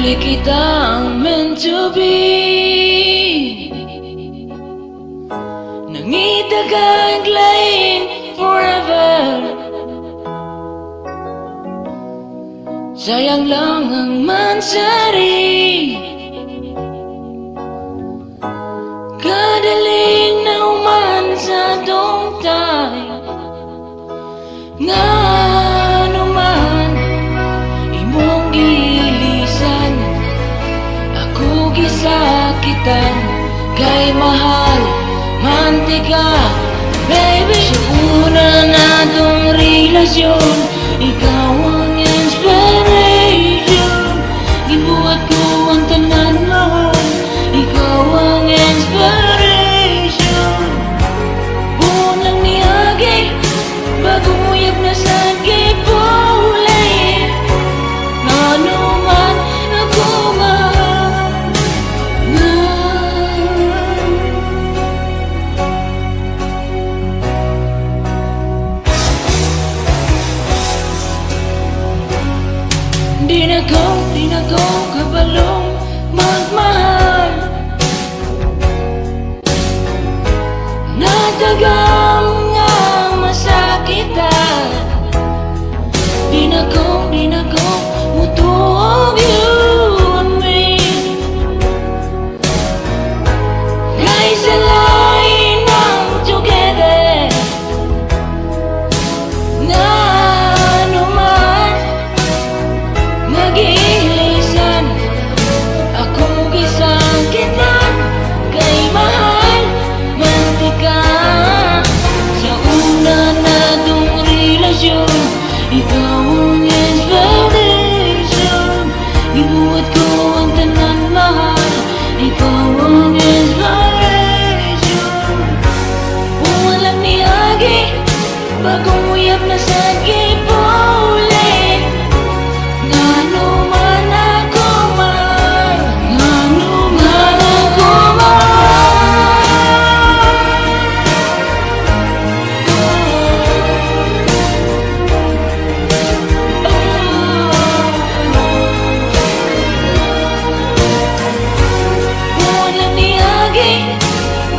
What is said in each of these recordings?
Pili kita ang meant to be. Nangita ka aglain forever. Sayang lang ang mansari. Kadaling na uman sa dongtay. Nga naman imong gilisan, ako gisakitan. Kay mahal mantika, baby. Sa una natong relasyon, ikaw ang inspiration. Gibuhat ko ang tanan mahal, ikaw ang inspiration. Buon lang niagi, bagong uyab na sa gipulay. Ano man ako mahal na. Di na ko kabalong magmahal. Natagal nga masakitan. Di na ko mutuog you and me. Kay sa lain ng together. Na naman nag-iilisan, ako gisakitan. Kay mahal mantika, sa una natong relasyon, ikaw ang inspiration. Gibuhat ko ang tanan mahal, ikaw ang inspiration. Walang niagi, bagong uyab na sa gipulay. Ngano man ako mahal, ngano man ako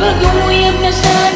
bagong uyab na sa